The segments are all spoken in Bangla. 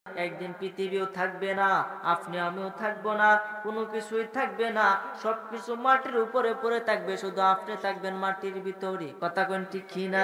একদিন পৃথিবীও থাকবে না, আপনি আমিও থাকবো না, কোনো কিছুই থাকবে না, সবকিছু মাটির উপরে পড়ে থাকবে, শুধু আপনি থাকবেন মাটির ভিতরে। কথা কোন ঠিক কি না?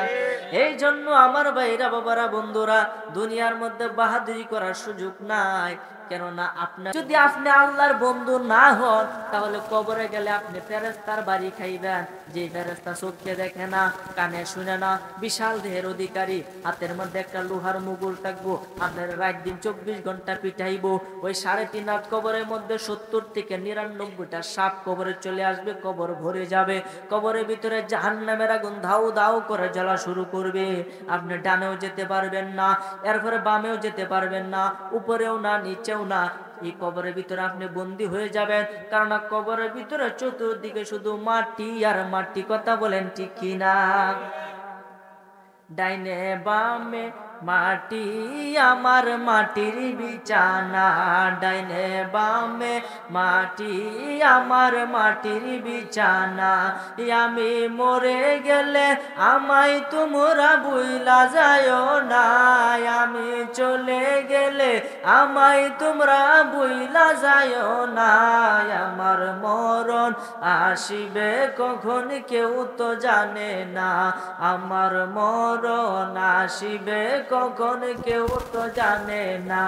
এই জন্য আমার ভাইরা, বাবারা, বন্ধুরা, দুনিয়ার মধ্যে বাহাদুরি করার সুযোগ নাই। কেননা আপনার যদি আপনি আল্লাহর বন্ধু না হন, তাহলে কবরে গেলে আপনি ফেরেশতার বাড়ি খাইবেন, যে ফেরেশতা চোখে দেখে না, কানে শুনে না, বিশাল দেহের অধিকারী, হাতের মধ্যে একটা লোহার মুগুর থাকবো, আপনার রাত দিন 24 ঘন্টা পিটাইবো। ওই 3.5 হাত কবরের মধ্যে 70 থেকে 99টা সাপ কবরে চলে আসবে, কবর ভরে যাবে, কবরের ভিতরে জাহান্নামের আগুন ধাউ ধাউ করে জ্বলা শুরু করবে। আপনি ডানেও যেতে পারবেন না, এরপরে বামেও যেতে পারবেন না, উপরেও না, নিচেও না। এই কবরের ভিতরে আপনি বন্দী হয়ে যাবেন, কারণ কবরের ভিতরে চতুর্দিকে শুধু মাটি আর মাটি। কথা বলেন ঠিক কিনা? ডাইনে বামে মাটি, আমার মাটির বিছানা, ডাইনে বামে মাটি, আমার মাটির বিছানা। আমি মরে গেলে আমায় তোমরা ভুইলা যায়ও না, আমি চলে গেলে আমায় তোমরা ভুইলা যায়ও না। আমার মরণ আসিবে কখন কেউ তো জানে না, আমার মরণ আসিবে কখন কেউ তো জানে না।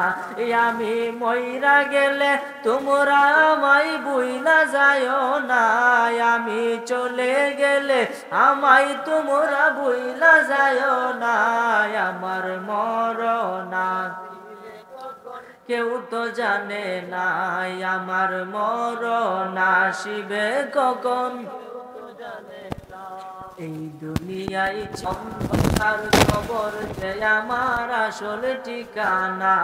আমি মইরা গেলে তোমরা আমায় ভুইলা যায়ও না, আমি চলে গেলে আমায় তোমরা ভুইলা যায়ও না। আমার মরণ কেউ তো জানে না, আমার মরণ আসিবে কখন। এই দুনিয়ায় অন্ধকার কবর যে আমার আসল ঠিকানা,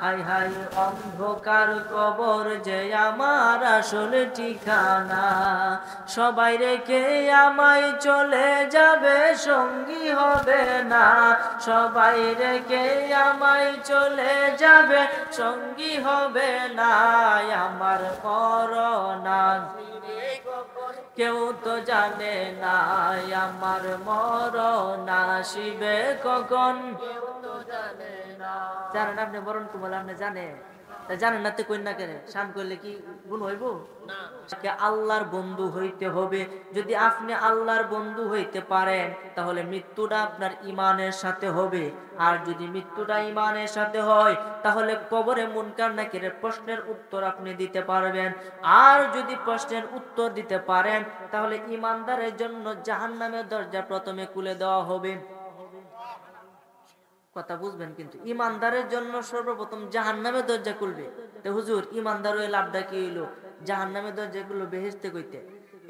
হাই হাই অন্ধকার কবর যে আমার আসল ঠিকানা। সবাই রেখে আমায় চলে যাবে, সঙ্গী হবে না, সবাই রেখে আমায় চলে যাবে, সঙ্গী হবে না। আমার মরণ কেউ তো জানে না, আমার মরণ আসিবে কখন কেউ তো জানে না। জানেন আপনি মরণ কো বলে আপনি জানে, তা জানেন না তো কই না কেন? শান করলে কি গুণ হইব না? আল্লাহর বন্ধু হইতে হবে। যদি আপনি আল্লাহর বন্ধু হইতে পারেন, তাহলে মৃত্যুটা আপনার ঈমানের সাথে হবে। আর যদি মৃত্যুটা ঈমানের সাথে হয়, তাহলে কবরে মুনকার নাকিরের প্রশ্নের উত্তর আপনি দিতে পারবেন। আর যদি প্রশ্নের উত্তর দিতে পারেন, তাহলে ঈমানদারের জন্য জাহান্নামের দরজা প্রথমে খুলে দেওয়া হবে। কথা বুঝবেন? কিন্তু ঈমানদারের জন্য সর্বপ্রথম জাহান্নামের দরজা খুলবে। তো হুজুর, ঈমানদার হয়ে লাভটা কি হইলো? জাহান্নামের দরজা গুলো বেহেশতে কইতে।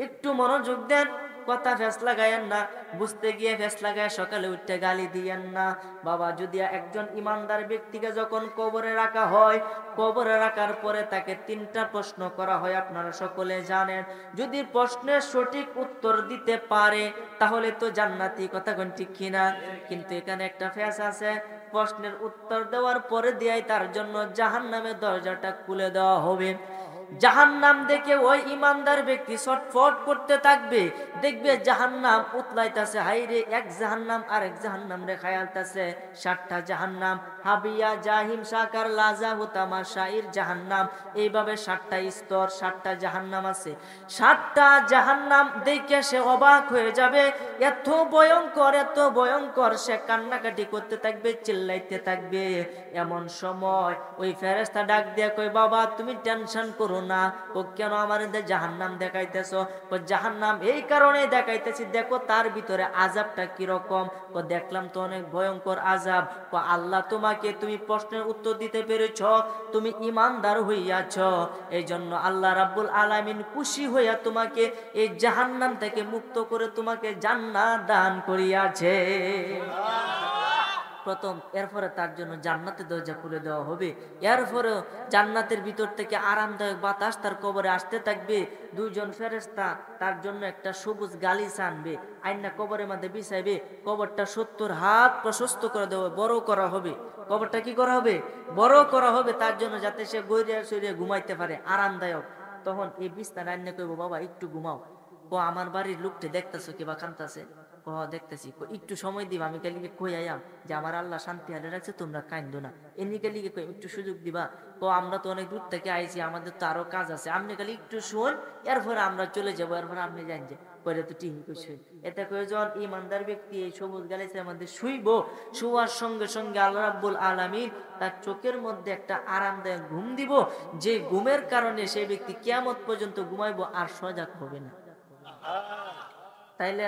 একটু মনোযোগ দেন, কথা ফেসলা গায়েন না, বুঝতে গিয়ে ফেসলা গায়ে সকালে উঠতে গালি দিয়েন না। বাবা, যদি একজন ঈমানদার ব্যক্তিকে যখন কবরে রাখা হয়, কবরে রাখার পরে তাকে 3টা প্রশ্ন করা হয়, আপনারা সকলে জানেন। যদি প্রশ্নের সঠিক উত্তর দিতে পারে, তাহলে তো জান্নাতি। কথা কোন ঠিক কিনা? কিন্তু এখানে একটা ফেস আছে, প্রশ্নের উত্তর দেওয়ার পরে দিয়াই তার জন্য জাহান্নামের দরজাটা খুলে দেওয়া হবে। জাহান্নাম দেখে ওই ইমানদার ব্যক্তি ছটফট করতে থাকবে। দেখবে জাহান্নাম উতলাইতাছে, হাইরে এক জাহান্নাম আরেক জাহান্নাম রে খায়ালতাছে। 7টা জাহান্নাম, হাবিয়া, জাহিম, সাকার, লাজা, হুতামা, শাইর জাহান্নাম। এইভাবে 7টা স্তর, 7টা জাহান্নাম আছে। 7টা জাহান্নাম দেখে সে অবাক হয়ে যাবে। এত ভয়ঙ্কর, এত ভয়ঙ্কর, সে কান্নাকাটি করতে থাকবে, চিল্লাইতে থাকবে। এমন সময় ওই ফেরেশতা ডাক দিয়ে কই, বাবা তুমি টেনশন করো না। ও কেন আমার জাহান্নাম দেখাইতেছো? ও জাহান্নাম এই কারণে দেখাইতেছি, দেখো তার ভিতরে আযাবটা কিরকম। ও দেখলাম তো অনেক ভয়ঙ্কর আযাব। ও আল্লাহ তোমাকে, তুমি প্রশ্নের উত্তর দিতে পেরেছ, তুমি ঈমানদার হইয়াছ, এই জন্য আল্লাহ রাব্বুল আলামিন খুশি হইয়া তোমাকে এই জাহান্নাম থেকে মুক্ত করে তোমাকে জান্নাত দান করিয়াছে প্রথম। এরপরে তার জন্য জান্নাতের দরজা খুলে দেওয়া হবে। এরপরে জান্নাতের ভিতর থেকে আরামদায়ক বাতাস তার কবরে আসতে থাকবে। 2জন ফেরেশতা তার জন্য একটা সবুজ গালিচা আনবে, আইনা কবরের মধ্যে বিছাইবে। কবরটা 70 হাত প্রশস্ত করে দেওয়া, বড় করা হবে। কবরটা কি করা হবে? বড় করা হবে তার জন্য, যাতে সে গইরিয়া সইরিয়া ঘুমাইতে পারে, আরামদায়ক। তখন এই বিছানা আইনা কইব, বাবা একটু ঘুমাও। ও আমার বাড়ির লোকটি দেখতেছো কিবা কান্তাছে, দেখতেছি, একটু সময় দিবা, আমি কালিকে কই আয়াম যে আমার আল্লাহ শান্তি হালে রাখছে, তোমরা কান্দো না, এমনি কালিকে একটু সুযোগ দিবা। আমরা তো অনেক দূর থেকে আইছি, আমাদের তো আরো কাজ আছে, আপনি খালি একটু শোন, এরপরে আমরা চলে যাবো, এরপরে আপনি জান যে পরে তো ঠিকই কইছে। এতে কয়েকজন ইমানদার ব্যক্তি এই সবুজ গালিচার মধ্যে শুইব, শুয়ার সঙ্গে সঙ্গে আল্লাহ রাব্বুল আলামিন তার চোখের মধ্যে একটা আরামদায়ক ঘুম দিব, যে ঘুমের কারণে সেই ব্যক্তি কিয়ামত পর্যন্ত ঘুমাইবো আর সজাগ হবে না। তাইলে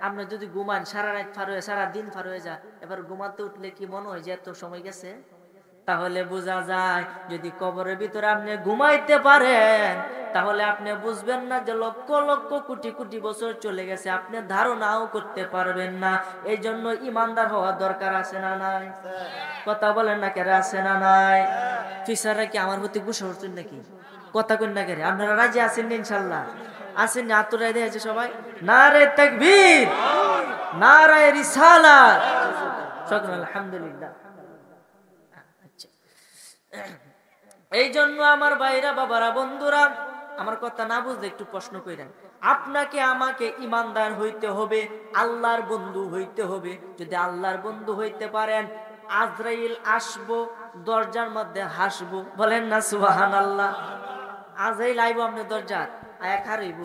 আমরা যদি ঘুমান, সারা রাত পার হয়ে সারা দিন পার হয়ে যায়, এবার ঘুমাতে উঠলে কি মনে হয় যে এত সময় গেছে? তাহলে বোঝা যায় যদি কবরের ভিতরে আপনি ঘুমাইতে পারেন, তাহলে আপনি বুঝবেন না যে লক্ষ লক্ষ কোটি কোটি বছর চলে গেছে, আপনি ধারণাও করতে পারবেন না। এই জন্য ইমানদার হওয়া দরকার আছে না নাই? কথা বলেন না, কেন আছে না নাই? ফিসাররা কি আমার প্রতি গুসা হচ্ছেন নাকি? কথা কন না কেন? আপনারা রাজি আছেন ইনশাল্লাহ? আছেন না? আত্মরায় দিয়েছে সবাই? নারে তাকবীর, নারে রিসালাত, সকল আলহামদুলিল্লাহ। এই জন্য আমার ভাইরা, বাবারা, বন্ধুরা, আমার কথা না বুঝলে একটু প্রশ্ন করেন। আপনাকে আমাকে ইমানদার হইতে হবে, আল্লাহর বন্ধু হইতে হবে। যদি আল্লাহর বন্ধু হইতে পারেন, আজরাইল আসবো, দরজার মধ্যে হাসবো, বলেন না সুবহানাল্লাহ। আজরাইল আইবো আপনার দরজার, আয়া খারাইব,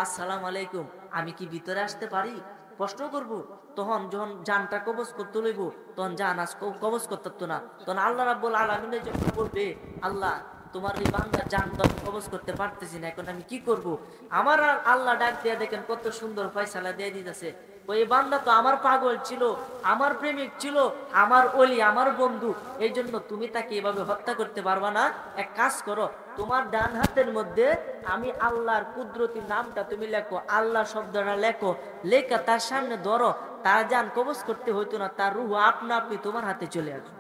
আসসালামু আলাইকুম, আমি কি ভিতরে আসতে পারি? প্রশ্ন করবো। তখন যখন জানটা কবজ করতে লইব, তখন জান আজ কবজ করতে না, তখন আল্লাহ রাব্বুল আলামিন যখন বলবে, আল্লাহ তোমার এই বান্দার জান তো কবজ করতে পারতেছি না, এখন আমি কি করব? আমার আল্লাহ ডাক দিয়ে দেখেন কত সুন্দর ফয়সালা দিয়ে দিতেছে। ওই বান্দা তো আমার পাগল ছিল, আমার প্রেমিক ছিল, আমার ওলি, আমার বন্ধু, এই জন্য তুমি তাকে এভাবে হত্যা করতে পারবা না। এক কাজ করো, তোমার ডান হাতের মধ্যে আমি আল্লাহর কুদরতি নামটা তুমি লেখো, আল্লাহ শব্দটা লেখো, লেখা তার সামনে ধরো, তার জান কবজ করতে হইতো না, তার রূহ আপনা আপনি তোমার হাতে চলে আসবে।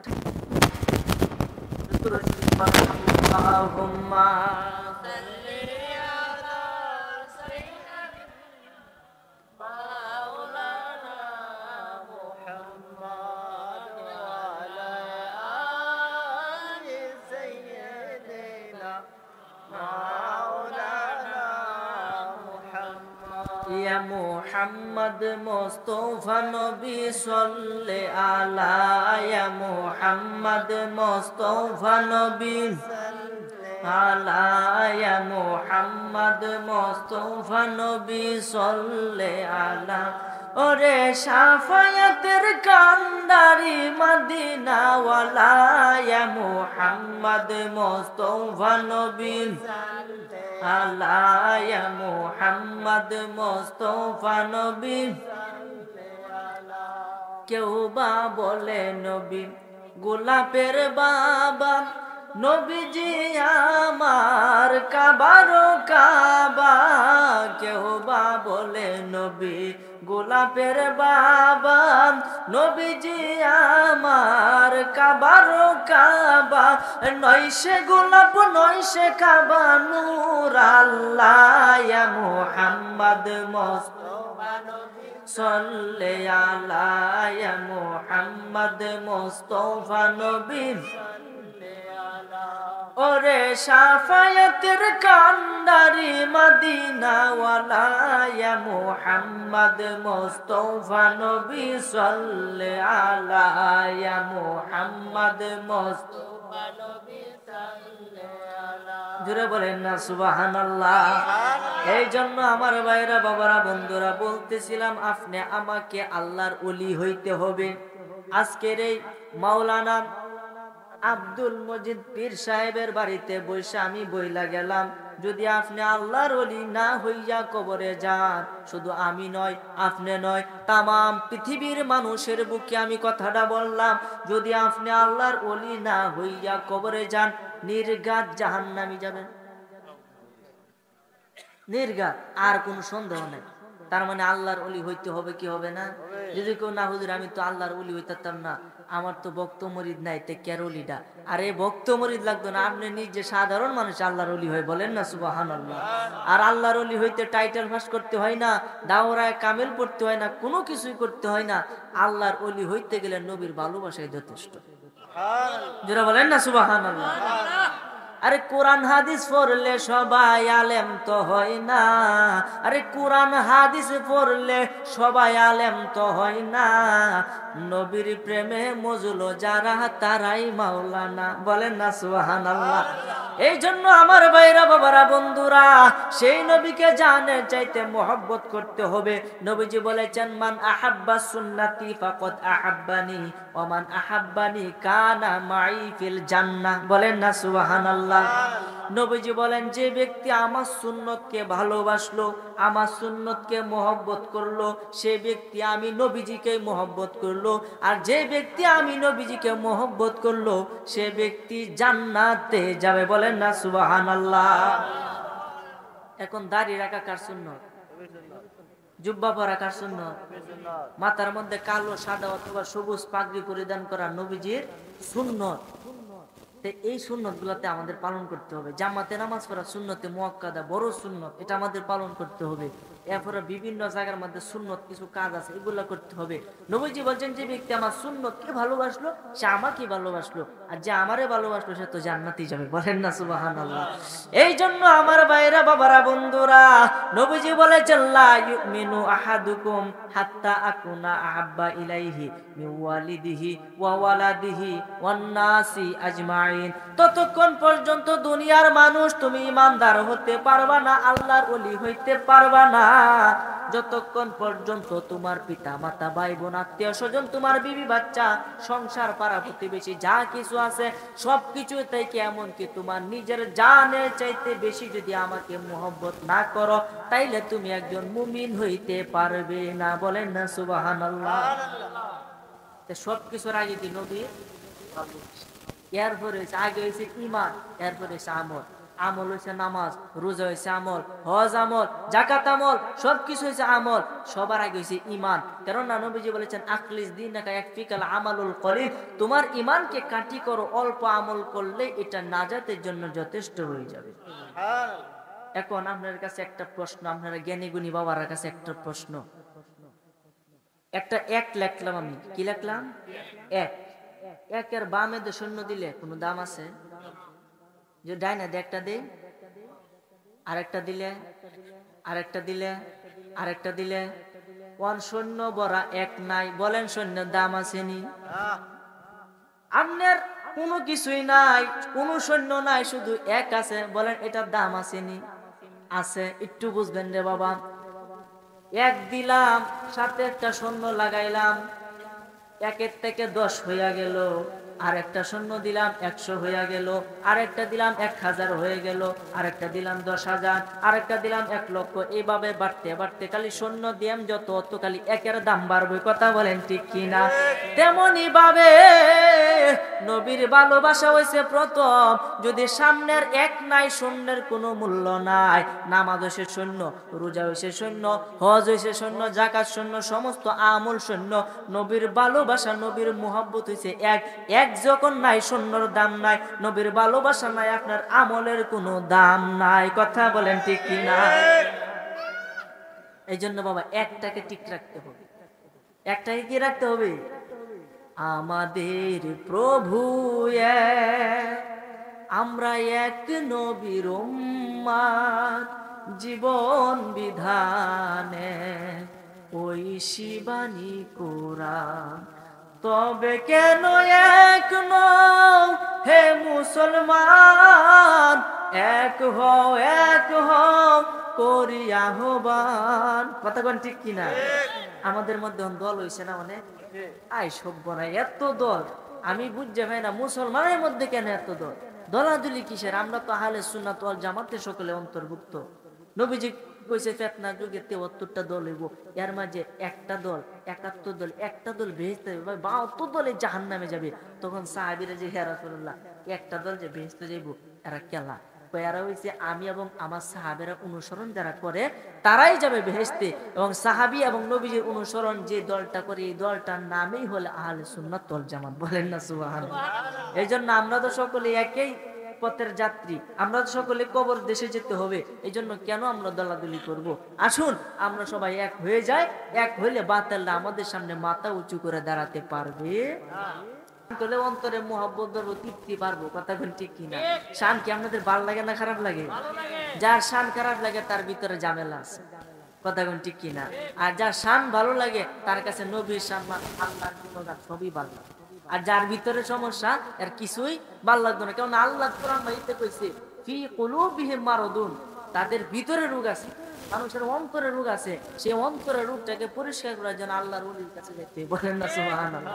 মুহাম্মদ মুস্তাফা নবী সাল্লে আলা, ইয়া মুহাম্মদ মুস্তাফা নবী আলা, ইয়া মুহাম্মদ মুস্তাফা নবী সাল্লে আলা। ওরে শাফায়াতের কান্দারি মদিনা ওয়ালা, ইয়া মুহাম্মদ মুস্তাফা নবী আলা, ইয়া মুহাম্মদ মুস্তাফা নবী। কেউ বা বলে নবী গোলাপের বাবা, নবীজি আমার কাবারো কাবা। কেউ বা বলে নবী গোলাপের বাবা, নবীজি আমার কাবারো কাবা। নয় সে গোলাপ নয় সে কাবা, নূর আল্লাহ, ইয়া মুহাম্মদ মুস্তাফা নবী সাল্লে আলা, ইয়া মুহাম্মদ মুস্তাফা নবী। ওরে শাফায়াতের কান্দারি মদিনা ওয়ালা, ইয়া মুহাম্মদ মুস্তাফা নবী সাল্লে আলা, ইয়া মুহাম্মদ মুস্তাফা নবী সাল্লে আলা। জোরে বলেন না সুবহানাল্লাহ। এই জন্য আমার ভাইরা, বাবারা, বন্ধুরা, বলতেছিলাম আপনি আমাকে আল্লাহর ওলি হইতে হবে। আজকের এই মাওলানা আব্দুল মজিদ পীর সাহেবের বাড়িতে বসে আমি বইলা গেলাম, যদি আপনি আল্লাহর ওলি না হইয়া কবরে যান, শুধু আমি নয়, আপনি নয়, তামাম পৃথিবীর মানুষের বুকে আমি কথাটা বললাম, যদি আপনি আল্লাহর ওলি না হইয়া কবরে যান, নির্ঘাত জাহান্নামে যাবেন, নির্ঘাত, আর কোনো সন্দেহ নাই। তার মানে আল্লাহর ওলি হইতে হবে কি হবে না? যদি কেউ না, হুজুর আমি তো আল্লাহর ওলি হইতাম না, আমার তো ভক্ত মরিদ নাই, তে কের ওলিটা? আরে ভক্ত মরিদ লাগতো না, আপনি নিজে সাধারণ মানুষ আল্লাহর ওলি হয়, বলেন না সুবহানাল্লাহ। আর আল্লাহর ওলি হইতে টাইটেল পাস করতে হয় না, দাওরায়ে কামেল পড়তে হয় না, কোনো কিছুই করতে হয় না। আল্লাহর ওলি হইতে গেলে নবীর ভালোবাসাই যথেষ্ট। যারা বলেন না সুবহানাল্লাহ। আরে কোরআন হাদিস পড়লে সবাই আলেম তো হয় না, আরে কোরআন হাদিস পড়লে সবাই আলেম তো হয় না, নবীর প্রেমে মজলো যারা তারাই মাওলানা, বলেন না সুবহানাল্লাহ। এই জন্য আমার ভাইরা বাবারা বন্ধুরা, সেই নবীকে জানের চাইতে মহব্বত করতে হবে। নবীজি বলেছেন, মান আহাব্বা সুন্নতি ফাকাদ আহাব্বানি ওয়া মান আহাব্বানি কানা মাই ফিল জান্নাহ, বলেন না সুবহানাল্লাহ। নবীজি বলেন, যে ব্যক্তি আমার সুন্নতকে ভালোবাসলো, আমার সুন্নতকে মহব্বত করলো, সে ব্যক্তি আমি নবীজিকে মহব্বত করলো, আর যে ব্যক্তি আমি নবীজিকে মহব্বত করলো সে ব্যক্তি জান্নাতে যাবে, বলেন না সুবহানাল্লাহ। এখন দাড়ি রাখা কার সুন্নত? জুব্বা পরা কার সুন্নত? মাথার মধ্যে কালো, সাদা অথবা সবুজ পাগড়ি পরিধান করা নবীজির সুন্নত। এই সুন্নত গুলাতে আমাদের পালন করতে হবে। জামাতে নামাজ পড়া সুন্নতে মুআক্কাদা, বড় সুন্নত, এটা আমাদের পালন করতে হবে। এরপরে বিভিন্ন জায়গার মধ্যে সুন্নত কিছু কাজ আছে, এগুলা করতে হবে। নবীজি বলছেন, যে ব্যক্তি আমার সুন্নতকে ভালোবাসলো সে আমাকে ভালোবাসলো, আর যে আমারে ভালোবাসলো সে তো জান্নাতে যাবে, বলেন না সুবহানাল্লাহ। এই জন্য আমার ভাইরা বাবারা বন্ধুরা, নবীজি বলেছেন, লা ইউমিনু আহাদুকুম হাত্তা আকুনা আহাব্বা ইলাইহি মিন ওয়ালিদিহি ওয়া ওয়ালাদিহি ওয়ান নাসি আজমাইন। ততক্ষণ পর্যন্ত দুনিয়ার মানুষ তুমি ঈমানদার হতে পারবা না, আল্লাহর ওলি হইতে পারবা না, যতক্ষণ পর্যন্ত তোমার পিতা মাতা, ভাই বোন, আত্মীয় স্বজন, তোমার বিবি বাচ্চা, সংসার, পাড়া প্রতিবেশী যা কিছু আছে সবকিছু থেকে এমনকি তোমার নিজের জানের চাইতে বেশি যদি আমাকে মহব্বত না করো, তাইলে তুমি একজন মুমিন হইতে পারবে না, বলেন না সুবহানাল্লাহ। সবকিছুর আগে কি নবী? এরপরে আগে হয়েছে ইমান, এরপরে হয়েছে আমল। আমল হয়েছে নামাজ, রোজা হয়েছে আমল, হজ আমল, যাকাত আমল, সবকিছু হয়েছে আমল। সবার আগে হয়েছে ইমান। কেননা নবীজি বলেছেন, আখলিস দীনাকা ইয়াকফিকাল আমালুল কলিল, তোমার ইমানকে কাটি করো, অল্প আমল করলে এটা নাজাতের জন্য যথেষ্ট হয়ে যাবে। এখন আপনার কাছে একটা প্রশ্ন, আপনারা জ্ঞানী গুণী বাবার কাছে একটা প্রশ্ন। একটা এক লিখলাম, আমি কি লিখলাম? এক। একের বামে তো শূন্য দিলে কোনো দাম আছে? যে ডাইনে একটা দে, আরেকটা দিলে, আরেকটা দিলে, আরেকটা দিলে, কোন শূন্য বড়া এক নাই, বলেন শূন্যের দাম আসেনি? আপনার কোনো কিছুই নাই, কোনো শূন্য নাই, শুধু এক আছে, বলেন এটার দাম আসেনি? আছে। একটু বুঝবেন রে বাবা। এক দিলাম, সাথে একটা শূন্য লাগাইলাম, একের থেকে 10 হইয়া গেল, আরেকটা শূন্য দিলাম 100 হইয়া গেল, আরেকটা দিলাম 1000 হয়ে গেল, আরেকটা দিলাম 10,000, আরেকটা দিলাম 1 লক্ষ। এইভাবে বাড়তে বাড়তে খালি শূন্য দিয়াম যত, অত খালি একের দাম বাড়বে, কথা বলেন ঠিক কিনা? তেমনি ভাবে নবীর ভালোবাসা হয়েছে প্রথম। যদি সামনের এক নাই, শূন্যের কোনো মূল্য নাই। নামাজ হয়েছে শূন্য, রোজা হয়েছে শূন্য, হজ হয়েছে শূন্য, যাকাত শূন্য, সমস্ত আমল শূন্য। নবীর ভালোবাসা, নবীর মুহাব্বত হয়েছে এক। এক যখন নাই, শূন্যর দাম নাই। নবীর ভালোবাসা নাই, আপনার আমলের কোনো দাম নাই, কথা বলেন ঠিক কিনা? এই জন্য বাবা একটাকে ঠিক রাখতে হবে। একটাকে কি রাখতে হবে? আমাদের প্রভু এক, আমরা এক নবীর উম্মত, জীবন বিধানে ওই শিবানী কোরআন। তবে কেন এক নও হে মুসলমান, এক হও, এক হও করি আহ্বান, কথা কোন ঠিক কিনা? আমাদের মধ্যে দল হয়েছে না অনেক, আই সভ্য না এত দল। আমি বুঝতে পাই না মুসলমানের মধ্যে কেন এত দল, দলাদলি কিসের? আমরা তো আহলে সুন্নাত ওয়াল জামাতে সকলে অন্তর্ভুক্ত। নবীজি কইছে ফিতনা যুগে 73টা দল হইব, এর মাঝে একটা দল 71 দল, একটা দল বেহেশতে যাবে, 72 দলে জাহান্নামে যাবে। তখন সাহাবীরা যে হে রাসূলুল্লাহ, একটা দল যে বেহেশতে যাইব, এরা কেলা? এরা হইছে আমি এবং আমার সাহাবেরা অনুসরণ যারা করে তারাই যাবে বেহেশতে, এবং সাহাবী এবং নবীজির অনুসরণ যে দলটা করে এই দলটার নামই হলো আহলে সুন্নাত ওয়াল জামাত, বলেন না সুবহানাল্লাহ। এই জন্য আমরা তো সকলে একই পথের যাত্রী, আমরা তো সকলে কবর দেশে যেতে হবে। এই জন্য কেন আমরা দলাদলি করব? আসুন আমরা সবাই এক হয়ে যাই। এক হইলে বাতিলরা আমাদের সামনে মাথা উঁচু করে দাঁড়াতে পারবে করলে অন্তরে মুহাব্বত ধরবো, তৃপ্তি পারবো। কথা কোন ঠিক কিনা? শান কি আপনাদের ভালো লাগে না খারাপ লাগে? যার শান খারাপ লাগে তার ভিতরে ঝামেলা আছে। কথা কোন ঠিক কিনা? আর যার শান ভালো লাগে তার কাছে নবীর সম্মান, আল্লাহর গুণগান সবই ভালো। আর যার ভিতরে সমস্যা এর কিছুই ভালো লাগবে না। কারণ আল্লাহ কোরআন মাইতে কইছে ফি কুলুবিহিম মারাদুন, তাদের ভিতরে রোগ আছে, মানুষের অন্তরে রোগ আছে। সেই অন্তরের রোগটাকে পরিষ্কার করার জন্য আল্লাহর ওলির কাছে যেতে বলেন না সুবহানাল্লাহ।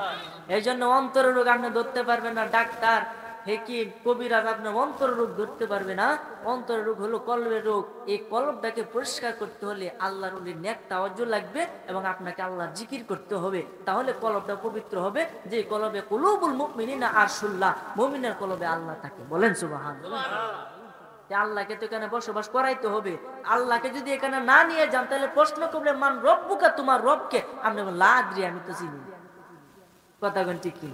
এই জন্য অন্তরের রোগ আপনি ধরতে পারবেন না, ডাক্তার হেকিম কবিরাজ আপনার অন্তরের রোগ ধরতে পারবে না। অন্তরের রোগ হলো কলবের রোগ। এই কলবটাকে পরিষ্কার করতে হলে আল্লাহর ওলির নেক তাওয়াজ্জু লাগবে এবং আপনাকে আল্লাহর জিকির করতে হবে, তাহলে কলবটা পবিত্র হবে। যে কলবে কুলুবুল মুমিনিনা আরশুল্লাহ, মুমিনের কলবে আল্লাহ থাকে। বলেন সুবহানাল্লাহ। আল্লাহকে তো এখানে বসবাস করাইতে হবে। আল্লাহকে যদি এখানে না নিয়ে যান তাহলে প্রশ্ন করলে মান রব্বুকা, তোমার রবকে? আপনি লা আদরি, আমি তো চিনি। কথা কোন ঠিক কি?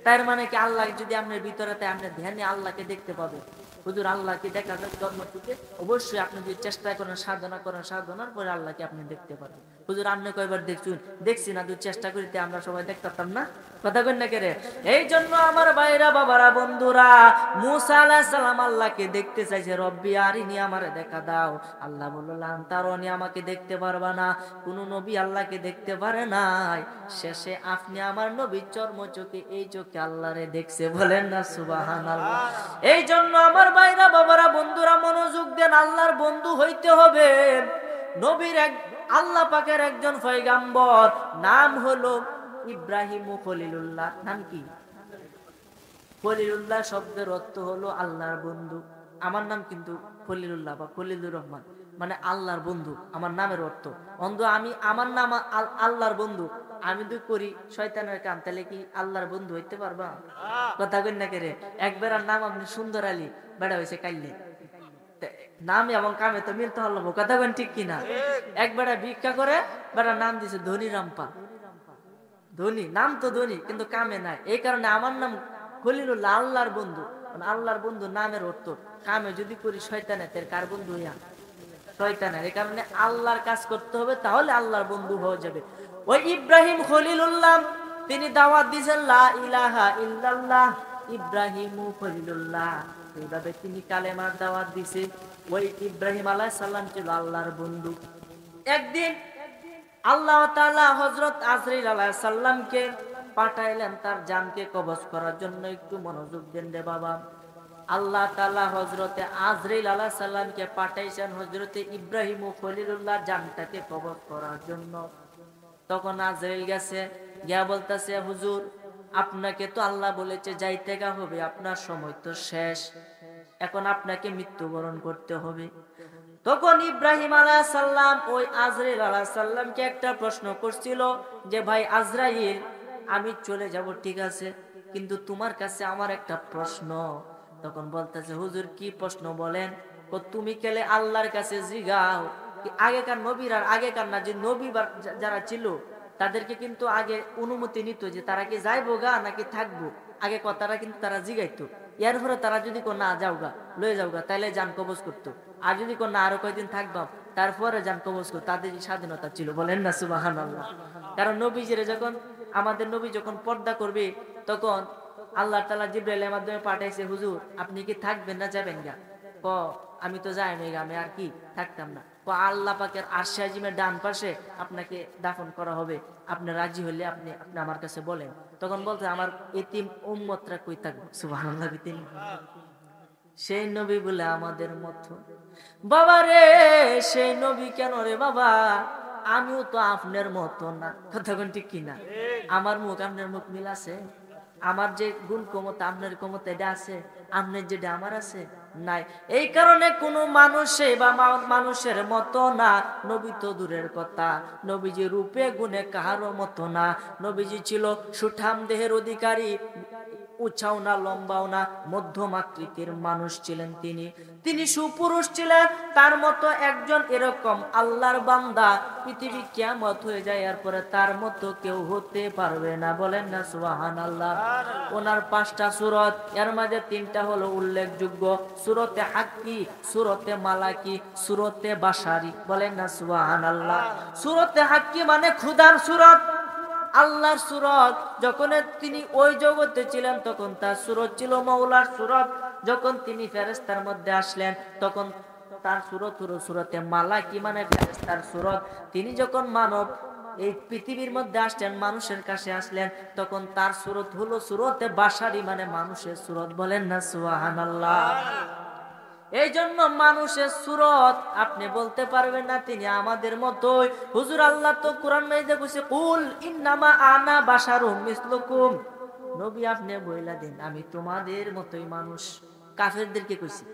তার মানে কি আল্লাহ যদি আপনার ভিতরে তাই আপনি ধ্যানে আল্লাহকে দেখতে পাবেন। হুজুর আল্লাহকে দেখা যায় জন্ম থেকে, অবশ্যই আপনি যদি চেষ্টা করেন, সাধনা করেন, সাধনার পরে আল্লাহকে আপনি দেখতে পারবেন। হুজুর আপনি কয়বার দেখছুন? দেখছি না, যদি চেষ্টা করিতে আমরা সবাই দেখতাম না। কথা কই না কেরে? এই জন্য আমার ভাইরা, বাবারা, বন্ধুরা, মুসা আলাইহিস সালাম আল্লাহকে দেখতে চাইছে। রব্বি আরিনি, আমারে দেখা দাও। আল্লাহ বললেন তারনি, আমাকে দেখতে পারবা না। কোন নবী আল্লাহকে দেখতে পারে নাই। শেষে আপনি আমার নবীর চর্ম চোখে, এই চোখে আল্লাহরে দেখছে। বলেন না সুবহানাল্লাহ। এই জন্য আমার ভাইরা, বাবারা, বন্ধুরা, মনোযোগ দেন। আল্লাহর বন্ধু হইতে হবে। নবীর আল্লাহ পাকের একজন পয়গাম্বর, নাম হলো ইব্রাহিম খলিলুল্লাহ। নাম কি? খলিলুল্লাহ শব্দের অর্থ হলো আল্লাহর বন্ধু। আমার নাম কিন্তু খলিলুল্লাহ বা খলিলুর রহমান, মানে আল্লাহর বন্ধু আমার নামের অর্থ। অন্ধ আমি, আমার নাম আল্লাহর বন্ধু, আমি তো করি শয়তানের কাম, তাহলে কি আল্লাহর বন্ধু হইতে পারবা? কথা কই না কেরে? একবার নাম আপনি সুন্দর আলী, বেড়া হয়েছে কাইলে, নাম এবং কামে তো মিলতে হলো। কথা কেন ঠিক কিনা? একবার ভিক্ষা করে বেড়া নাম দিছে ধনী রামপা। ধনী নাম তো ধনী, কিন্তু কামে নাই। এই কারণে আমার নাম খলিলুল্লাহ, আল্লাহর বন্ধু। আল্লাহর বন্ধু নামের অর্থ। কামে যদি করি শয়তানের, তার কার বন্ধু হইয়া? শয়তানের। এই কারণে আল্লাহর কাজ করতে হবে, তাহলে আল্লাহর বন্ধু হয়ে যাবে। ওই ইব্রাহিম খলিলুল্লাহ, তিনি দাওয়াত দিয়েছেন লা ইলাহা ইল্লাল্লাহ ইব্রাহিমু খলিলুল্লাহ। এইভাবে তিনি কালেমার দাওয়াত দিছে। ওই ইব্রাহিম আলাইহিস সালাম ছিল আল্লাহর বন্ধু। একদিন আল্লাহ তাআলা হযরত আজরাইল আলাইহিস সালামকে পাঠাইলেন তার জানকে কবজ করার জন্য। একটু মনোযোগ দেন রে বাবা। আল্লাহ তাআলা হযরতে আজরাইল আলাইহিস সালামকে পাঠাইছেন হযরতে ইব্রাহিম ও খলিলুল্লাহ জানটাকে কবজ করার জন্য। তখন আজরাইল গেছে, গিয়া বলতেছে, হুজুর আপনাকে তো আল্লাহ বলেছে যাইতে হবে, আপনার সময় তো শেষ, এখন আপনাকে মৃত্যুবরণ করতে হবে। তখন ইব্রাহিম আলাইহিস সালাম ওই আজরাইল আলাইহিস সালামকে একটা প্রশ্ন করছিল যে, ভাই আজরাইল, আমি চলে যাব ঠিক আছে, কিন্তু তোমার কাছে আমার একটা প্রশ্ন। তখন বলতেছে, হুজুর কি প্রশ্ন বলেন? তুমি কেলে আল্লাহর কাছে জিগাও। আগেকার নবীর আর আগেকার না, যে নবী যারা ছিল তাদেরকে কিন্তু আগে অনুমতি নিত যে তারা কি যাইবো গা নাকি থাকবো। আগে কথাটা কিন্তু তারা জিগাইতো। এর পরে তারা যদি না যাও গা, লয়ে যাও গা, তাইলে যান কবজ করতো। আর যদি না আরো কয়েকদিন থাকবাম, তারপরে যান কবজ করতো। তাদের স্বাধীনতা ছিল। বলেন না সুবহানাল্লাহ। কারণ নবীজিরে যখন, আমাদের নবী যখন পর্দা করবে, তখন আল্লাহ তাআলা জিবরাইলের মাধ্যমে পাঠাইছে, হুজুর আপনি কি থাকবেন না যাবেন গা? আমি তো যাই না, আমি আর কি থাকতাম না। আল্লাহ পাকের আরশে আজিমের ডান পাশে আপনাকে দাফন করা হবে, আপনি রাজি হলে আপনি আমার কাছে বলেন। তখন বলতে, আমার এতিম উম্মতরা কই থাকবে? সুবহানাল্লাহ। সেই নবী বলে আমাদের মতো। বাবা রে, সেই নবী কেন রে বাবা? আমিও তো আপনার মতো না। কথা কোন ঠিক কিনা? আমার মুখ আপনার মুখ মিল আছে? আমার যে গুণ ক্ষমতা আপনার ক্ষমতা এটা আছে? আপনার যেটা আমার আছে? নাই। এই কারণে কোনো মানুষে বা মানুষের মতো না। নবী তো দূরের কথা, নবীজি রূপে গুণে কাহারও মতো না। নবীজি ছিল সুঠাম দেহের অধিকারী, উঁচাও না লম্বাও না, মধ্যম আকৃতির মানুষ ছিলেন তিনি সুপুরুষ ছিলেন। তার মতো একজন এরকম আল্লাহর বান্দা পৃথিবী কিয়ামত হয়ে যায়, এরপরে তার মতো কেউ হতে পারবে না। বলেন না সুবহানাল্লাহ। ওনার 5টা সূরত, এর মাঝে 3টা হলো উল্লেখযোগ্য, সূরতে হাক্কি, সূরতে মালাকি, সূরতে বাশারি। বলেন না সুবহানাল্লাহ। সূরতে হাক্কি মানে খুদার সূরত, আল্লাহর সূরত। যখন তিনি ওই জগতে ছিলেন তখন তার সূরত ছিল মাওলার সূরত। যখন তিনি ফেরেশতার মধ্যে আসলেন তখন তার সূরত হলো সূরতে মালাকি, মানে ফেরেশতার সূরত। তিনি যখন মানব এই পৃথিবীর মধ্যে আসলেন, মানুষের কাছে আসলেন, তখন তার সূরত হলো সূরতে বাশারি, মানে মানুষের সূরত। বলেন না সুবহানাল্লাহ। এই জন্য মানুষের সূরত আপনি বলতে পারবেন না তিনি আমাদের মতোই। হুজুর আল্লাহ তো কোরআন মাইজে কইছে, কুল ইন্নামা আনা বাশারুম মিসলুকুম। নবী আপনি বইলা দিন আমি তোমাদের মতোই মানুষ। কাফেরদেরকে কইছি,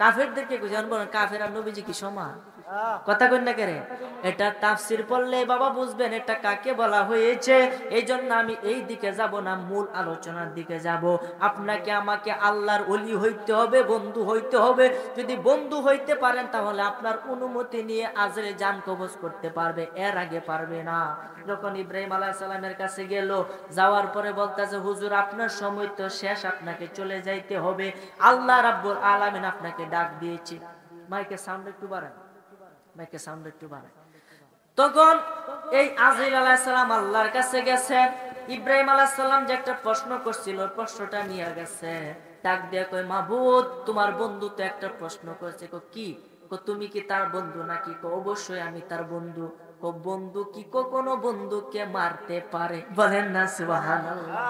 কাফেরদেরকে কইছি। কাফের আর নবীজি কি সমান? কথা কই না কেরে? এটা তাফসীর পড়লে বাবা বুঝবেন এটা কাকে বলা হয়েছে। এই জন্য আমি এই দিকে যাব না, মূল আলোচনার দিকে যাব। আপনাকে আমাকে আল্লাহর ওলি হইতে হবে, বন্ধু হইতে হবে। যদি বন্ধু হইতে পারেন তাহলে আপনার অনুমতি নিয়ে আজরে জান কবজ করতে পারবে, এর আগে পারবে না। যখন ইব্রাহিম আলাইহিস সালামের কাছে গেল, যাওয়ার পরে বলতেছে, হুজুর আপনার সময় তো শেষ, আপনাকে চলে যাইতে হবে। আল্লাহ রাব্বুল আলামিন আপনাকে ডাক দিয়েছে। মাইকের সাউন্ড একটু বাড়ান, মাইকের সাউন্ড একটু বাড়ান। তখন এই আজরাইল আলাইহিস সালাম আল্লাহর কাছে গেছেন। ইব্রাহিম আলাইহিস সালাম যে একটা প্রশ্ন করছিল, প্রশ্নটা নিয়ে গেছে। ডাক দিয়ে কই, মাবুদ তোমার বন্ধু তো একটা প্রশ্ন করেছে। কি? তুমি কি তার বন্ধু নাকি? অবশ্যই আমি তার বন্ধু। বন্ধু কি কখনো বন্ধুকে মারতে পারে? বলেন না সুবহানাল্লাহ।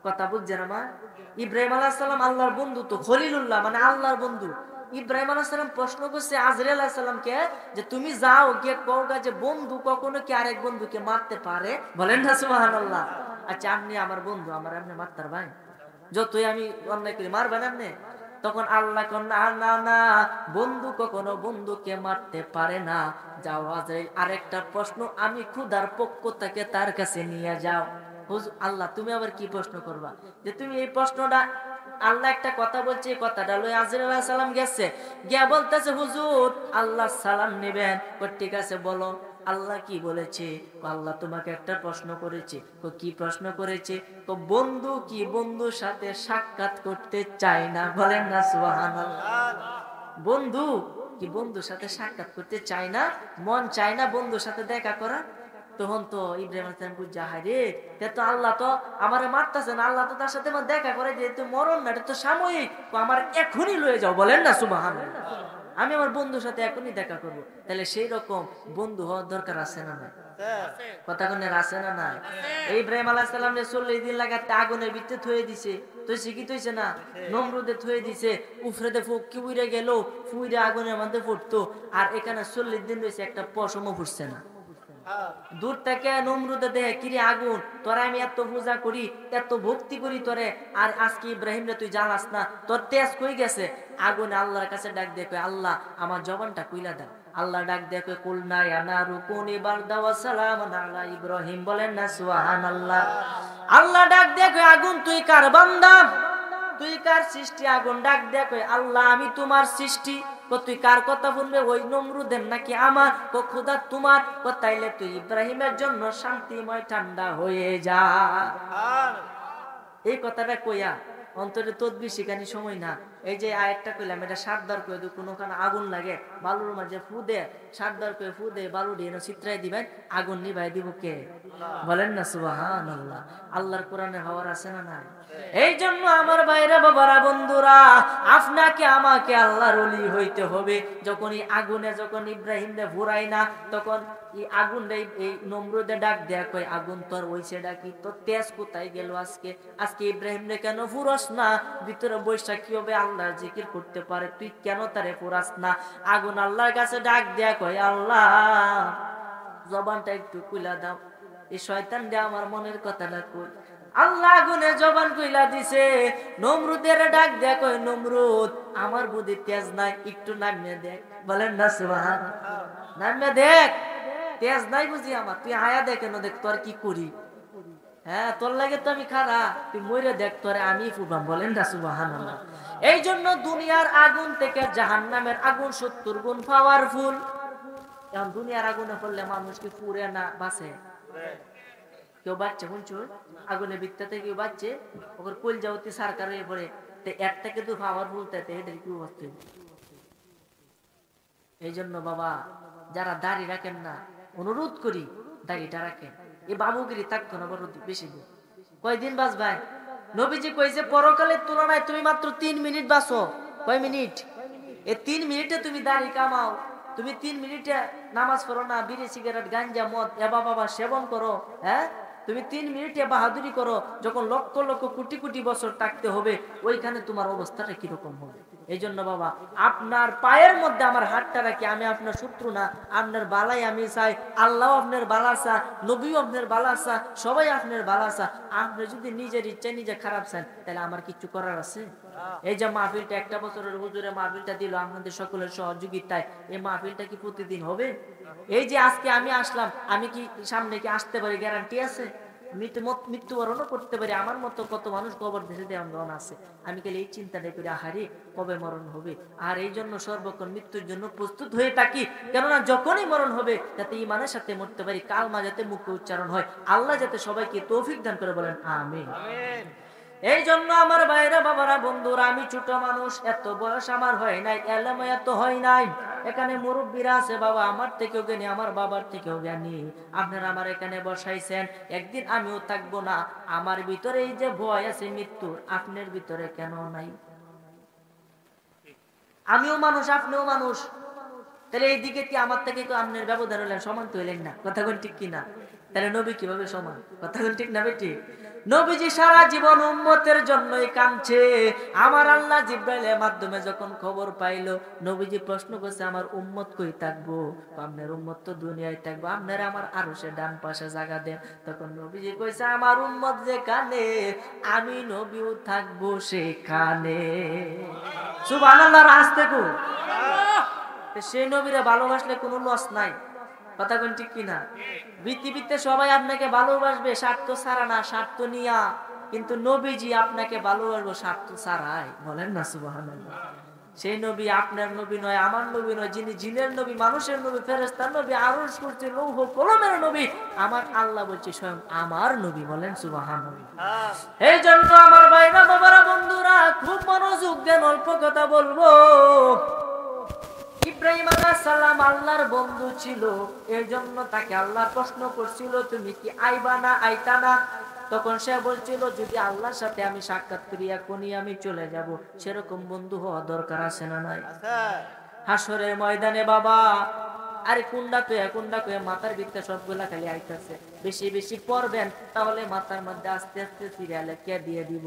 কথা বুঝছেন আমার? ইব্রাহিম আলাইহিস সালাম আল্লাহর বন্ধু, তো খলিলুল্লাহ মানে আল্লাহর বন্ধু। ইব্রাহিম আলাইহিস সালাম প্রশ্ন করছে আজরাইল আলাইহিস সালামকে যে তুমি যাও গিয়ে কওগা যে বন্ধু কখনো কি আরেক বন্ধুকে মারতে পারে? বলেন না সুবহানাল্লাহ। আচ্ছা আপনি আমার বন্ধু, আমার আপনি মারতে পারবেন? যতই আমি অন্যায় করি মারবেন আপনি? তখন আল্লাহ কোন না না না, বন্ধু কখনো বন্ধুকে মারতে পারে না। যাও আজরাইল আরেকটা প্রশ্ন আমি খোদার পক্ষ থেকে তার কাছে নিয়ে যাও। আল্লাহ তুমি আবার কি প্রশ্ন করবা? যে তুমি এই প্রশ্নটা, আল্লাহ একটা কথা বলছে, এই কথাটা লই আজরাইল আলাইহিস সালাম গেছে, গিয়া বলতেছে হুজুর আল্লাহ সালাম নেবেন। ঠিক আছে বলো আল্লাহ কি বলেছে? আল্লাহ তোমাকে একটা প্রশ্ন করেছে। কি প্রশ্ন করেছে? বন্ধু কি বন্ধুর সাথে সাক্ষাৎ করতে চায় না? বলেন না সুবহানাল্লাহ। বন্ধু কি বন্ধুর সাথে সাক্ষাৎ করতে চায় না? মন চায় না বন্ধুর সাথে দেখা করা? তখন তো ইব্রাহিম আলাইহিস সালাম বুঝা, হায় রে, তো আল্লাহ তো আমারে মারতেছে না, আল্লাহ তো তার সাথে দেখা করে যে তুই মরণ না, এটা তো সাময়িক, আমার এখনই লয়ে যাও। বলেন না সুবহানাল্লাহ। আমি আমার বন্ধুর সাথে এখনই দেখা করব। তাহলে সেই রকম বন্ধু হওয়ার দরকার আছে না নাই? কথা কোন আছে না নাই? ইব্রাহিম আলাইহিস সালাম 40 দিন লাগাতে আগুনের ভিতরে থুয়ে দিছে, তো শিক্ষিত হইছে না? নমরুদে থুয়ে দিছে, উফরেতে ফুক কি উইরে গেল, ফুইরে আগুনের মধ্যে ফুটতো। আর এখানে 40 দিন রয়েছে, একটা পশমও ফুটছে না। দূর থেকে নমরুদে দেখে, কিরে আগুন, তোরা আমি এত পূজা করি, এত ভক্তি করি তোরে, আর আজকে ইব্রাহিম রে তুই জ্বালাস না, তোর তেজ কই গেছে? আগুন আল্লাহর কাছে ডাক দিয়ে কয়, আল্লাহ আমার জবানটা কইলা দাও। আল্লাহ ডাক দিয়ে কয়, কুলনা ইয়া নারু কুনি বারদা ওয়া সালামান আলা ইব্রাহিম। বলেন না সুবহানাল্লাহ। আল্লাহ ডাক দিয়ে কয়, আগুন তুই কার বান্দা, তুই কার সৃষ্টি? আগুন ডাক দিয়ে কয়, আল্লাহ আমি তোমার সৃষ্টি। তুই কার কথা বলবে, ওই নমরুদের নাকি আমার? খোদা তোমার। তাইলে তুই ইব্রাহিমের জন্য শান্তিময় ঠান্ডা হয়ে যা। এই কথাটা কইয়া অন্তরে তদবির শিখানি সময় না। এই যে আরেকটা কইলাম, এটা 7 বার কই দিও, কোনখানে আগুন লাগে বালুর মাঝে ফু দে, 7 বার কই ফু দে, বালু দিয়ে ছিটরাই দিবেন, আগুন নিভাই দিব কে? বলেন না সুবহানাল্লাহ। আল্লাহর কোরআনে হওয়ার আছে না নাই? এই জন্য আমার ভাইরা, বাবারা, বন্ধুরা, আপনাকে আমাকে আল্লাহর ওলি হইতে হবে। যখন এই আগুনে, যখন ইব্রাহিম রে ফুরাই না, তখন এই আগুন রে এই নমরুদে ডাক দেয়া কই, আগুন তোর হইছে ডাকি, তোর তেজ কোথায় গেল আজকে? আজকে ইব্রাহিম রে কেন ফুরাস না? ভিতরে বৈশা কি হবে আল্লাহর জিকির করতে পারে, তুই কেন তারে ফুরাস না? আগুন আল্লাহর কাছে ডাক দেয়া কই, আল্লাহ জবানটা একটু খুলা দাও, এই শয়তান দে আমার মনের কথাটা কই। আল্লাহ আগুনের জবান কইলা দিছে। নমরুদের ডাক দেয়া কই, নমরুদ আমার বুদ্ধি তেজ নাই, একটু নামিয়ে দেখ। বলেন না সুবহানাল্লাহ। নামিয়ে দেখ, তেজ নাই বুঝি আমার, তুই আয়া দেখে না, দেখ তোর কি করি। হ্যাঁ তোর লাগে তো আমি খারা, তুই মরে দেখ তোরে আমি ফুবাম। বলেন না সুবহানাল্লাহ। এই জন্য দুনিয়ার আগুন থেকে জাহান্নামের আগুন 70 গুণ পাওয়ারফুল। এখন দুনিয়ার আগুনে পড়লে মানুষ কি পুড়ে না বাঁচে? কেউ বাচ্চা শুনছো আগুনের ভিত্তাতে কেউ বাচ্চে, ওর কোল যাওয়াতে সরকার হয়ে পড়ে, এর থেকে তো পাওয়ারফুল, এটার কি অবস্থা? এই জন্য বাবা যারা দাড়ি রাখেন না, অনুরোধ করি দাড়িটা রাখেন। এই বাবুগিরি থাকতো না বড় বেশি দিন। কয়দিন বাঁচবাই? নবীজি কইছে পরকালের তুলনায় তুমি মাত্র 3 মিনিট বাঁচো। কয় মিনিট? এই 3 মিনিটে তুমি দাড়ি কামাও, তুমি 3 মিনিটে নামাজ পড়ো না, বিড়ি সিগারেট গাঞ্জা মদ এবা বাবা সেবন করো, হ্যাঁ তুমি 3 মিনিটে বাহাদুরি করো, যখন লক্ষ লক্ষ কোটি কোটি বছর থাকতে হবে ওইখানে তোমার অবস্থাটা কিরকম হবে? এই জন্য বাবা আপনার পায়ের মধ্যে আমার হাতটা রাখি, আমি আপনার শত্রু না, আপনার বালাই আমি চাই, আল্লাহ আপনার বালা চা, নবীও আপনার বালা চা, সবাই আপনার বালা চা। আপনি যদি নিজের ইচ্ছায় নিজে খারাপ চান তাহলে আমার কিছু করার আছে? এই যে মাহফিলটা একটা বছরের হুজুরে মাহফিলটা দিল আপনাদের সকলের সহযোগিতায়, এই মাহফিলটা কি প্রতিদিন হবে? এই যে আজকে আমি আসলাম, আমি কি সামনে কি আসতে পারি? গ্যারান্টি আছে? মৃত্যুবরণও করতে পারি। আমার মতো কত মানুষ কবর দেশে দেওয়ান আছে। আমি খালি এই চিন্তাটা করি আহারে কবে মরণ হবে। আর এই জন্য সর্বক্ষণ মৃত্যুর জন্য প্রস্তুত হয়ে থাকি, কেননা যখনই মরণ হবে যাতে ঈমানের সাথে মরতে পারি, কালমা যাতে মুখে উচ্চারণ হয়। আল্লাহ যাতে সবাইকে তৌফিক দান করে, বলেন আমিন। এই জন্য আমার ভাইরা বাবারা বন্ধুরা, আমি ছোট মানুষ, এত বয়স আমার হয় নাই, এলাম এত হয় নাই। এখানে মুরব্বীরা আছে বাবা, আমার থেকেও জ্ঞানী, আমার বাবার থেকেও জ্ঞানী। আপনারা আমার এখানে বসাইছেন, একদিন আমিও থাকবো না। আমার ভিতরে এই যে ভয় আছে মৃত্যুর, আপনার ভিতরে কেন নাই? আমিও মানুষ, আপনিও মানুষ, তাহলে এইদিকে কি আমার থেকে তো আপনার ব্যবধান হলেন, সমান তো হলেন না? কথা কোন ঠিক কিনা? তাহলে নবী কিভাবে সমান? কথা কোন ঠিক না বেটি? নবীজি সারা জীবন উম্মতের জন্যই কাঁদছে। আমার আল্লাহ জিব্রাইলের মাধ্যমে যখন খবর পাইলো, নবীজি প্রশ্ন করছে আমার উম্মত কই থাকবো? আপনার উম্মত তো দুনিয়ায় থাকবো, আপনারা আমার আরশের ডান পাশে জায়গা দেন। তখন নবীজি কইছে আমার উম্মত যেখানে আমি নবীও থাকবো সেখানে। সুবহানাল্লাহ। আসতে কো সেই নবীরে ভালোবাসলে কোনো লস নাই। কথা কোন ঠিক কিনা? পৃথিবীতে সবাই আপনাকে ভালোবাসবে স্বার্থ ছাড়া না, স্বার্থ নিয়া, কিন্তু নবীজি আপনাকে ভালোবাসবো স্বার্থ ছাড়াই, বলেন না সুবহানাল্লাহ। সেই নবী আপনার নবী নয়, আমার নবী নয়, যিনি জিনের নবী, মানুষের নবী, ফেরেশতার নবী, আরশ কুরসি লৌহ কলমের নবী, আমার আল্লাহ বলছে স্বয়ং আমার নবী, বলেন সুবহানাল্লাহ। এই জন্য আমার ভাইরা বাবারা বন্ধুরা খুব মনোযোগ দেন, অল্প কথা বলবো। ইব্রাহিম আলাইহিস সালাম আল্লাহর বন্ধু ছিল, এর জন্য তাকে আল্লাহ প্রশ্ন করছিল তুমি কি আইবা না আইতা না? তখন সে বলছিল যদি আল্লাহর সাথে আমি সাক্ষাৎ করি এখনই আমি চলে যাব। সেরকম বন্ধু হওয়া দরকার আছে না নাই? হাসরের ময়দানে বাবা আরে কুন্ডা তো মাথার ভিতরে সবগুলা খালি আইতাছে, বেশি বেশি পড়বেন তাহলে মাথার মধ্যে আস্তে আস্তে সিরিয়ালে কে দিয়ে দিব।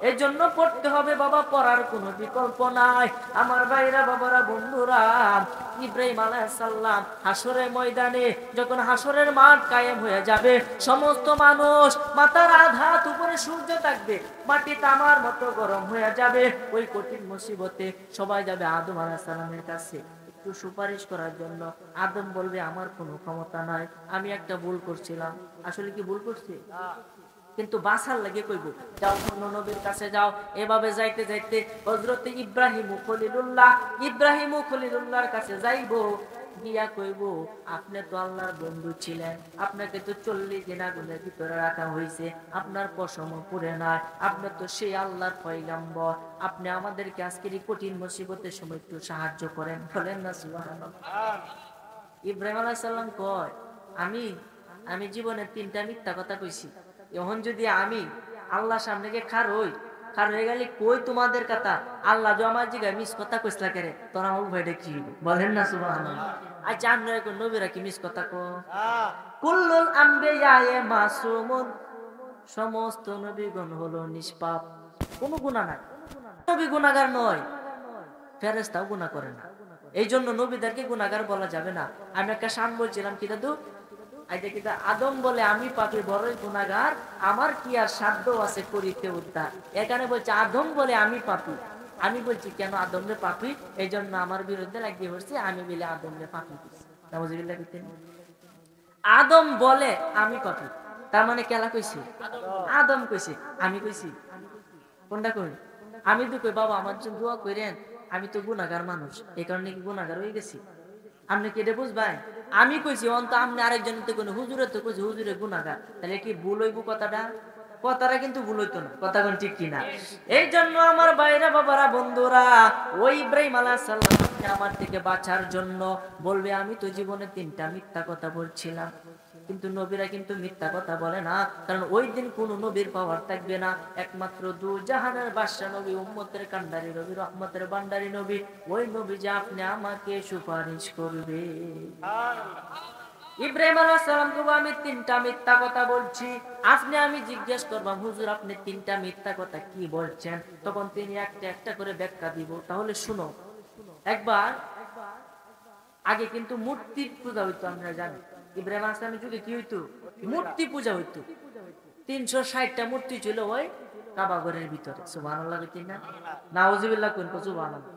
এই জন্য পড়তে হবে বাবা, পড়ার কোনো বিকল্প নাই। আমার ভাইরা বাবারা বন্ধুরা, ইব্রাহিম আলাইহিস সালাম হাসরের ময়দানে যখন হাসরের মাঠ কায়েম হয়ে যাবে, সমস্ত মানুষ মাথার আঘাত উপরে সূর্য থাকবে, মাটি তামার মতো গরম হয়ে যাবে, ওই কঠিন মুসিবতে সবাই যাবে আদম আলাইহিস সালামের কাছে একটু সুপারিশ করার জন্য। আদম বলবে আমার কোনো ক্ষমতা নাই, আমি একটা ভুল করছিলাম। আসলে কি ভুল করছি? কিন্তু বাসার লাগে কইব যাও অন্য নবীর কাছে যাও। এভাবে যাইতে যাইতে হযরত ইব্রাহিম খলিলুল্লাহর কাছে যাইবো, গিয়া কইব আপনি তো আল্লাহর বন্ধু ছিলেন, আপনাকে তো 40 দিন আগুনের ভিতরে রাখা হয়েছে, আপনার পশম পুড়ে নাই, আপনি তো সেই আল্লাহর পয়গম্বর, আপনি আমাদেরকে আজকের এই কঠিন মুসিবতের সময় একটু সাহায্য করেন, বলেন না সুবহানাল্লাহ। ইব্রাহিম আলাইহিস সালাম কয় আমি জীবনে 3টা মিথ্যা কথা কইছি, এখন যদি আমি আল্লাহর সামনে গিয়ে খার হয়ে গেলে কই তোমাদের কথা, আল্লাহ যে আমার জিগায় মিস কথা কইসলা করে, তোরা আমার ভাইটা কি বলেন না সুবহানাল্লাহ। আচ্ছা আপনারা কোন নবীরা কি মিস কথা কো? কুল্লুল আম্বিয়ায়ে মাসুমুন, সমস্ত নবীগণ হলো নিষ্পাপ, কোনো গুনাহ নাই, নবী গুনাহগার নয়, ফেরেশতাও গুনাহ করে না। এই জন্য নবীদেরকে গুনাহগার বলা যাবে না। আমি একটা শান বলছিলাম কি দাদু, আদম বলে আমি পাপী বড়ই গুনাহগার, আমার কি আর সাধ্য আছে করিতে উদ্ধার। এখানে বলছে আদম বলে আমি পাপী, আমি বলছি কেন আদমরে পাপী, এই জন্য আমার বিরুদ্ধে লাগিয়ে বসছে, আমি বলে আদমরে পাপী করছি। আদম বলে আমি পাপী, তার মানে কেলা কইছি? আদম কইছে, আমি কইছি কোনটা কই? আমি তো কই বাবা আমার জন্য দোয়া করেন, আমি তো গুনাহগার মানুষ, এই কারণে কি গুনাহগার হয়ে গেছি। আপনি কি এটা বুঝবেন? আমি কইছি অন্ত আপনি আরেকজন তো কোন হুজুরে তো কইছি হুজুরে গুনাহগার, তাহলে কি ভুল হইব? কথাটা কিন্তু ভুল হইতো না, কথা কোন ঠিক কিনা? এই জন্য আমার ভাইরা বাবারা বন্ধুরা, ওই ইব্রাহিম আলাইহিস সালাম আমার থেকে বাঁচার জন্য বলবে আমি তো জীবনে 3টা মিথ্যা কথা বলছিলাম, কিন্তু নবীরা কিন্তু মিথ্যা কথা বলে না, কারণ ওই দিন কোন নবীর পাওয়ার থাকবে না। একমাত্র দু জাহানের বাদশা নবী, উম্মতের কান্ডারি নবী, রহমতের ভান্ডারী নবী, ওই নবী যে আপনি আমাকে সুপারিশ করবে। ইব্রাহিম আলাইহিস সালামকে আমি তিনটা মিথ্যা কথা বলছি, আমি জিজ্ঞেস করলাম হুজুর আপনি তিনটা মিথ্যা কথা কি বলছেন, তখন তিনি একটা একটা করে ব্যাখ্যা দিব। তাহলে শুনো, একবার আগে কিন্তু মূর্তি পূজা হইতো, আমরা জানি ইব্রাহিম আলাইহিস সালামের যুগে কি হইতো, মূর্তি পূজা হইতো। 360টা মূর্তি ছিল ওই কাবা ঘরের ভিতরে। সুবহানাল্লাহ কইতেন না? নাউজুবিল্লাহ কইন, সুবহানাল্লাহ।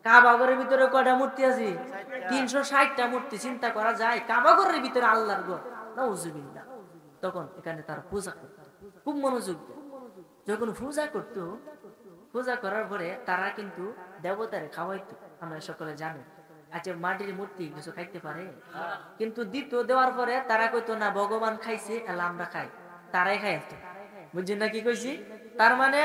কাবা ঘরের ভিতরে কয়টা মূর্তি আছে? 360টা মূর্তি। চিন্তা করা যায় কাবা ঘরের ভিতরে আল্লাহর ঘর, নাউজুবিল্লাহ। তখন এখানে তারা পূজা করত, খুব মনোযোগ দিয়ে। যখন পূজা করত, পূজা করার পরে তারা কিন্তু দেবতারে খাওয়াইতো, আমরা সকলে জানি। আচ্ছা, মাটির মূর্তি কিছু খাইতে পারে? কিন্তু দিত, দেওয়ার পরে তারা কইতো না ভগবান খাইছে এলা আমরা খাই, তারাই খাইতো। বুঝছেন না কি কইছি? তার মানে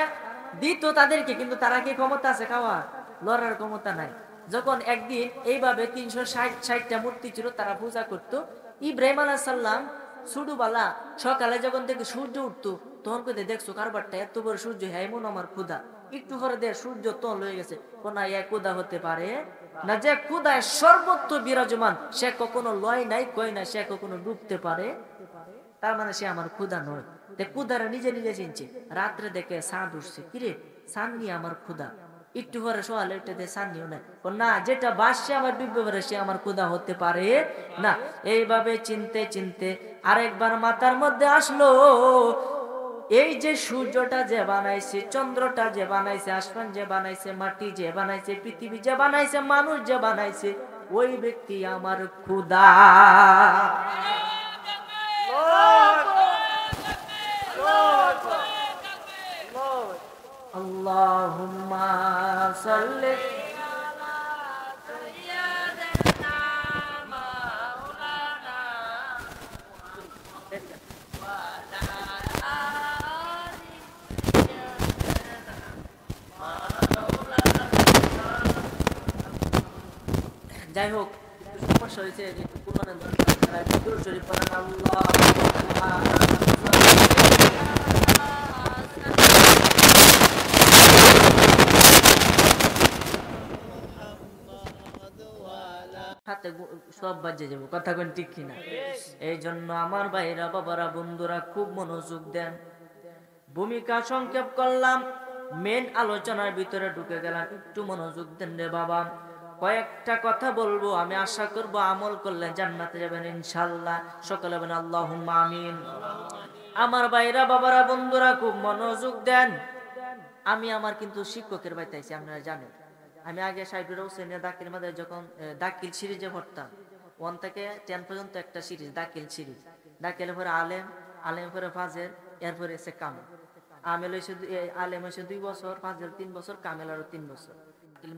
দিত তাদেরকে, কিন্তু তারা কি ক্ষমতা আছে খাওয়ার? লড়ার ক্ষমতা নাই। যখন একদিন এইভাবে 360টা মূর্তি ছিল, তারা পূজা করত। ইব্রাহিম আলাইহিস সালাম ছোটবেলা সকালে যখন থেকে সূর্য উঠতো, তখন কইতে দেখছো কারবারটা এত বড় সূর্য, হ্যাঁ মন আমার ক্ষুধা। একটু পরে দেখ সূর্য তল হয়ে গেছে, কোন ক্ষুধা হতে পারে না? যে ক্ষুধায় সর্বত্র বিরাজমান, সে কখনো লয় নাই কয় না, সে কখনো ডুবতে পারে, তার মানে সে আমার ক্ষুধা নয়। ক্ষুধারা নিজে নিজে চিনছে। রাত্রে দেখে চাঁদ উঠছে, কিরে চাঁদ নিয়ে আমার ক্ষুধা। একটু পরে সকালে একটা দিয়ে চাঁদ নিও না, যেটা বাসছে আমার ডুববে পারে, সে আমার ক্ষুধা হতে পারে না। এইভাবে চিনতে চিনতে আরেকবার মাথার মধ্যে আসলো, এই যে সূর্যটা যে বানাইছে, চন্দ্রটা যে বানাইছে, আসমান যে বানাইছে, মাটি যে বানাইছে, পৃথিবী যে বানাইছে, মানুষ যে বানাইছে, ওই ব্যক্তি আমার খোদা। আল্লাহুম্মা সাল্লি যাই হোক, সমস্যা হয়েছে যে কোরআনের দরকার, দুরূদ শরীফ পড়েন। হাতে সব বাজে যাবো, কথা কোন ঠিক কিনা? এই জন্য আমার ভাইরা, বাবারা, বন্ধুরা খুব মনোযোগ দেন। ভূমিকা সংক্ষেপ করলাম, মেন আলোচনার ভিতরে ঢুকে গেলাম, একটু মনোযোগ দেন রে বাবা। কয়েকটা কথা বলবো, আমি আশা করব আমল করলে জান্নাতে যাবেন ইনশাআল্লাহ। সকলে বলেন আল্লাহুম্মা আমিন। আমার ভাইরা, বাবারা, বন্ধুরা খুব মনোযোগ দেন। আমি আমার কিন্তু শিক্ষকের বাড়িতে আইছি, আপনারা জানেন। আমি আগে সাইদুর হোসেনের দাখিল মাদ্রাসায় যখন দাখিল সিরিজে পড়তাম, 1 থেকে 10 পর্যন্ত একটা সিরিজ, দাখিল সিরিজ। দাখিলের পরে আলেম, আলেম পরে ফাজেল, এরপরে এসে কামেল। আলেম হয়েছে 2 বছর, ফাজেল 3 বছর, কামেল আরো 3 বছর।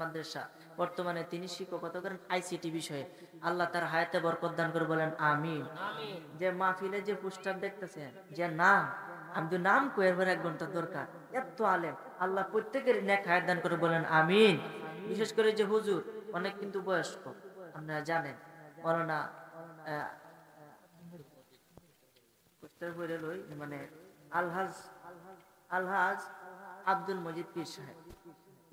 মাদ্রাসা বর্তমানে তিনি শিক্ষকতা করেন আইসিটি বিষয়ে। আল্লাহ তার হায়াতে বরকত দান করে, বলেন আমিন। যে মাহফিলে যে পোস্টার দেখতেছেন, যে নাম, আমি তো নাম কয়ের পরে 1 ঘন্টা দরকার, এত আলেম, আল্লাহ প্রত্যেকের নেক হায়াত দান করে, বলেন আমিন। বিশেষ করে যে হুজুর অনেক কিন্তু বয়স্ক, আপনারা জানেন, মৌলানা মানে আলহাজ আব্দুল মজিদ পীর সাহেব,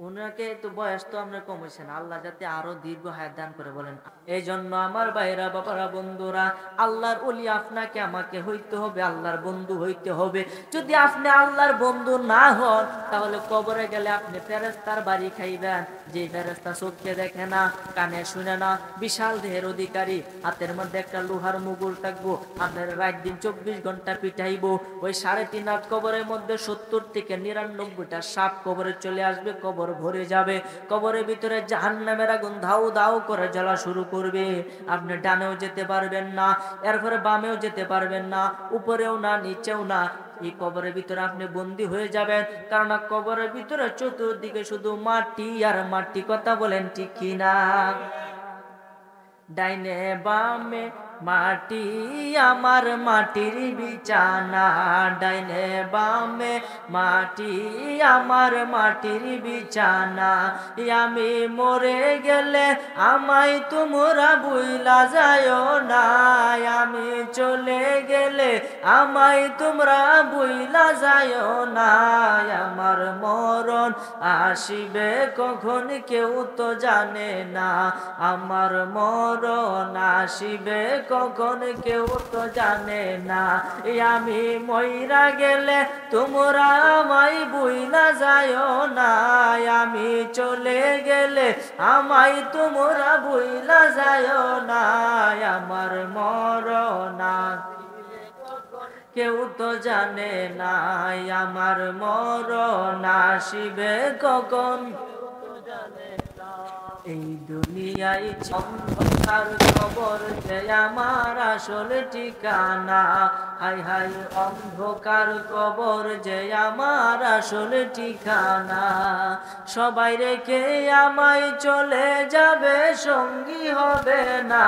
উনাকে তো বয়স তো আপনার কম হয়েছে না, আল্লাহ যাতে আরো দীর্ঘ হায়াত দান করে, বলেন। এই জন্য আমার ভাইরা, বাবারা, বন্ধুরা, আল্লাহর ওলি আপনাকে আমাকে হইতে হবে, আল্লাহর বন্ধু হইতে হবে। যদি আপনি আল্লাহর বন্ধু না হন, তাহলে কবরে গেলে আপনি ফেরেশতার বাড়ি খাইবেন, যে ফেরেশতা চোখে দেখে না, কানে শুনে না, বিশাল দেহের অধিকারী, হাতের মধ্যে একটা লোহার মুগুর থাকবো, আপনার রাত দিন 24 ঘন্টা পিটাইবো। ওই 3.5 হাত কবরের মধ্যে 70 থেকে 99টা সাপ কবরে চলে আসবে, কবর ভরে যাবে। কবরের ভিতরে জাহান্নামের আগুন ধাউ ধাউ করে জ্বলা শুরু করবে। আপনি ডানেও যেতে পারবেন না, এরপরে বামেও যেতে পারবেন না, উপরেও না, নিচেও না। এই কবরের ভিতরে আপনি বন্দী হয়ে যাবেন, কারণ কবরের ভিতরে চতুর্দিকে শুধু মাটি আর মাটি, কথা বলেন ঠিক কিনা? ডাইনে বামে মাটি আমার মাটির বিছানা, ডাইনে বামে মাটি আমার মাটির বিছানা। আমি মরে গেলে আমায় তোমরা ভুইলা যায়ও না, আমি চলে গেলে আমায় তোমরা ভুইলা যায়ও না। আমার মরণ আসিবে কখন কেউ তো জানে না, আমার মরণ আসিবে কখন কেউ তো জানে না। আমি মইরা গেলে তোমরা আমায় ভুইলা যায়ও না, আমি চলে গেলে আমায় তোমরা ভুইলা যায়ও না। আমার মরণ কেউ তো জানে না, আমার মরণ আসিবে কখন। এই দুনিয়ায় অন্ধকার কবর যে আমার আসল ঠিকানা, হাই হাই অন্ধকার কবর যে আমার আসল ঠিকানা। সবাই রেখে আমায় চলে যাবে, সঙ্গী হবে না,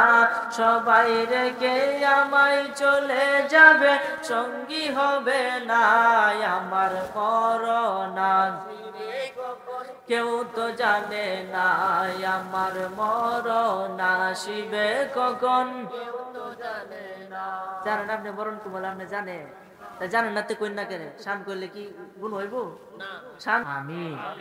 সবাই রেখে আমায় চলে যাবে, সঙ্গী হবে না। আমার মরণ কেউ তো জানে না, আমার মরণ আসিবে কখন। জানেন আপনি মরণ কি বলে আপনি জানেন? জানেন না তো কই না কেন? শান করলে কি গুণ হইব? আমি